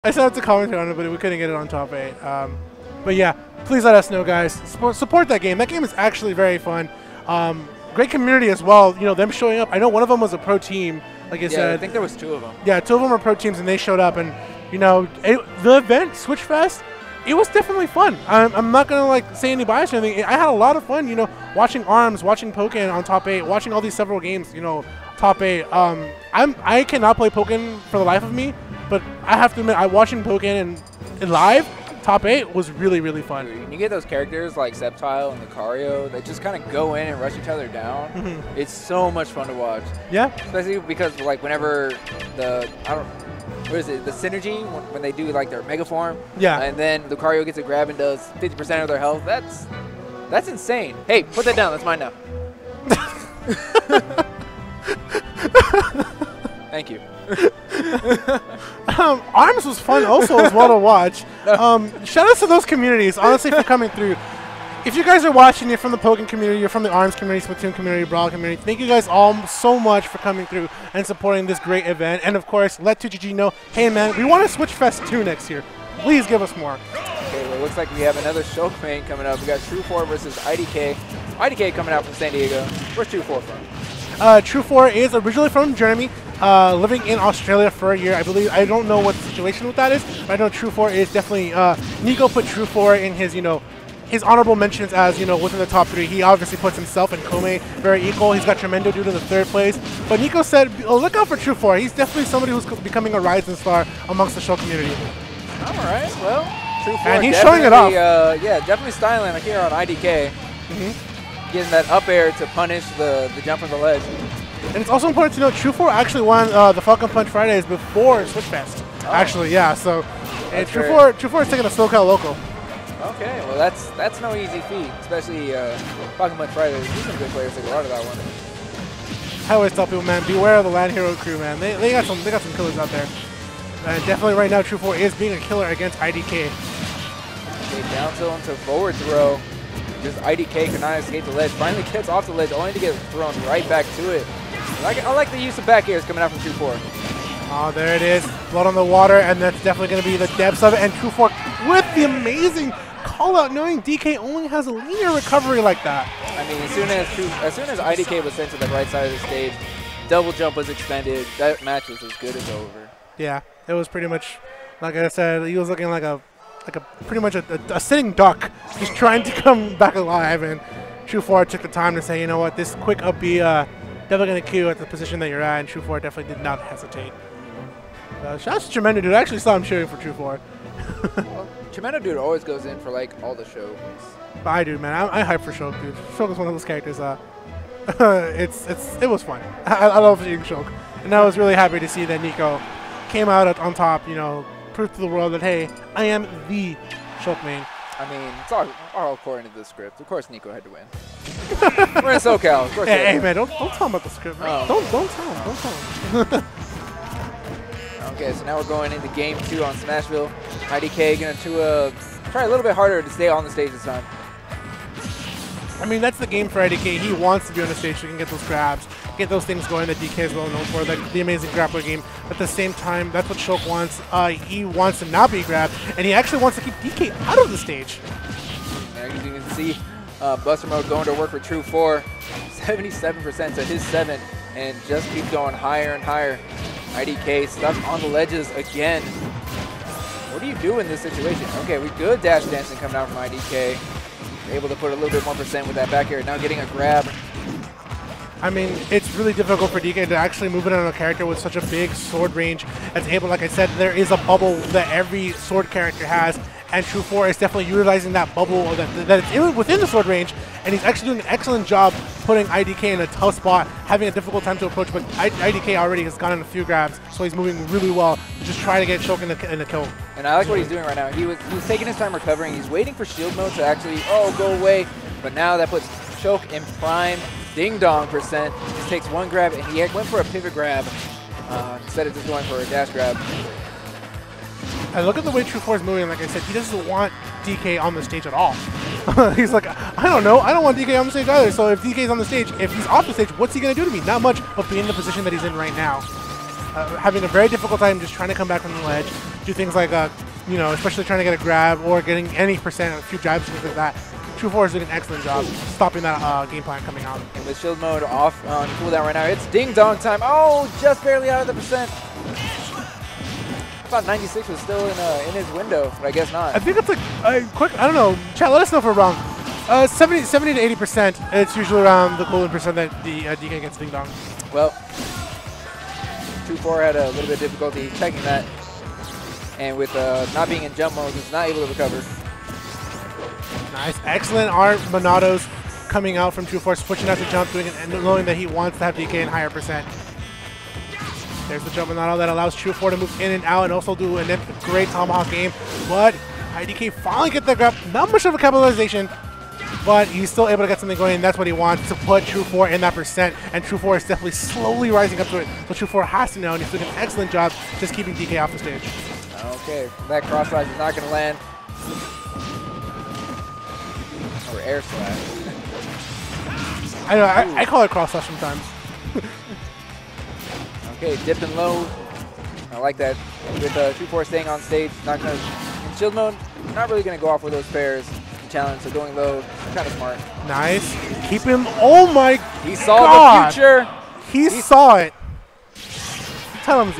I set up to commentary on it, but we couldn't get it on top 8. But yeah, please let us know, guys. Support that game. That game is actually very fun. Great community as well. You know, them showing up. I know one of them was a pro team, like I said. I think there was 2 of them. Yeah, 2 of them were pro teams, and they showed up. And you know, the event Switch Fest, it was definitely fun. I'm not gonna like say any bias or anything. I had a lot of fun. You know, watching ARMS, watching Pokken on top 8, watching all these several games. You know, top 8. I cannot play Pokken for the life of me. But I have to admit, watching Pokken in live, top 8 was really, really fun. When you get those characters like Sceptile and Lucario, they just kind of go in and rush each other down. It's so much fun to watch. Yeah. Especially because like whenever the synergy when they do like their mega form. Yeah. And then Lucario gets a grab and does 50% of their health. That's insane. Hey, put that down. That's mine now. Thank you. ARMS was fun also as well to watch. Shout out to those communities, honestly, for coming through. If you guys are watching, you're from the Pokken community, you're from the ARMS community, Splatoon community, Brawl community, thank you guys all so much for coming through and supporting this great event. And of course, let 2GG know, hey man, we want a Switch Fest 2 next year. Please give us more. Okay, well, it looks like we have another Shulk main coming up. We got Tru4 versus iDK. iDK coming out from San Diego. Where's Tru4 from? Tru4 is originally from Germany, living in Australia for a year. I believe, I don't know what the situation with that is, but I know Tru4 is definitely, Nico put Tru4 in his, you know, his honorable mentions as, you know, within the top 3. He obviously puts himself and Kome very equal. He's got Tremendo Dude in the 3rd place. But Nico said, oh, look out for Tru4. He's definitely somebody who's becoming a rising star amongst the Shulk community. All right, well, Tru4 and he's showing it off. Yeah, definitely styling like here on iDK. Getting that up air to punish the jump from the ledge. And it's also important to note, Tru4 actually won the Falcon Punch Fridays before Switch Fest. Oh. Actually, yeah. So Tru4 is taking a SoCal local. Okay, well that's no easy feat, especially Falcon Punch Fridays. These are some good players that go out of that one. I always tell people, man, beware of the Land Hero crew, man. They got some killers out there. And definitely right now, Tru4 is being a killer against iDK. Okay, down tilt into forward throw. Just iDK cannot escape the ledge. Finally gets off the ledge, only to get thrown right back to it. I like the use of back airs coming out from Tru4. Oh, there it is. Blood on the water, and that's definitely going to be the depths of it. And Tru4 with the amazing call out, knowing DK only has a linear recovery like that. I mean, as soon as iDK was sent to the right side of the stage, double jump was extended. That match was as good as over. Yeah, it was pretty much, like I said, he was looking like pretty much a sitting duck, just trying to come back alive. And Tru4 took the time to say, you know what, this quick up B definitely going to queue at the position that you're at, and Tru4 definitely did not hesitate. Shout out to Tremendo Dude. I actually saw him cheering for Tru4. Well, Tremendo Dude always goes in for like all the shows. But I do, man. I hype for Shulk, dude. Shulk is one of those characters. It was fun. I love seeing Shulk, and I was really happy to see that Nico came out on top. You know, proved to the world that hey, I am the Shulk main. I mean, it's all according to the script. Of course, Nico had to win. We're in SoCal. Of course. Hey, man, don't tell him about the script, man. Don't tell him. Don't tell him. Okay, so now we're going into game 2 on Smashville. iDK going to try a little bit harder to stay on the stage this time. I mean, that's the game for iDK. He wants to be on the stage so he can get those grabs, get those things going that DK is well known for, like the amazing grappler game. But at the same time, that's what Shulk wants. He wants to not be grabbed, and he actually wants to keep DK out of the stage. As you can see, Buster Mode going to work for Tru4, 77% to his 7, and just keep going higher and higher. iDK stuck on the ledges again. What do you do in this situation? Okay, we good dash dancing coming out from iDK. Able to put a little bit more percent with that back air. Now getting a grab. I mean, it's really difficult for DK to actually move it on a character with such a big sword range. That's able, like I said, there is a bubble that every sword character has, and Tru4 is definitely utilizing that bubble that it's within the sword range, and he's actually doing an excellent job putting iDK in a tough spot, having a difficult time to approach, but iDK already has gotten a few grabs, so he's moving really well to just try to get Shulk in the kill. And I like what he's doing right now. He was taking his time recovering. He's waiting for shield mode to actually, go away, but now that puts Shulk in prime ding-dong percent. Just takes one grab, and he went for a pivot grab instead of just going for a dash grab. And look at the way Tru4 is moving. Like I said, he doesn't want DK on the stage at all. He's like, I don't know. I don't want DK on the stage either. So if DK's on the stage, if he's off the stage, what's he going to do to me? Not much, but be in the position that he's in right now. Having a very difficult time just trying to come back from the ledge. do things like, you know, especially trying to get a grab or getting any percent, a few jabs, things like that. Tru4 is doing an excellent job stopping that game plan coming out. And with shield mode off on cooldown right now, it's ding dong time. Oh, just barely out of the percent. I thought 96 was still in his window, but I guess not. I think it's like quick. I don't know. Chat, let us know if we're wrong. 70 to 80%. It's usually around the cooling percent that the DK gets ding dong. Well, Tru4 had a little bit of difficulty checking that, and with not being in jump mode, he's not able to recover. Nice, excellent art. Monado's coming out from Tru4, switching out to jump, doing it, and knowing that he wants to have DK in higher percent. There's the jump Monado that allows Tru4 to move in and out and also do a great tomahawk game. But iDK finally get the grab. Not much of a capitalization, but he's still able to get something going, and that's what he wants, to put Tru4 in that percent. And Tru4 is definitely slowly rising up to it. So Tru4 has to know, and he's doing an excellent job just keeping DK off the stage. Okay, that cross slash is not going to land. Or air slash. I know, I call it cross slash sometimes. Okay, dipping low. I like that. With Tru4 staying on stage, not gonna in shield mode, not really gonna go off with those pairs. Challenge, so going low, kind of smart. Nice. Keep him. Oh my! He saw God. the future. He saw it. Tell him, Z.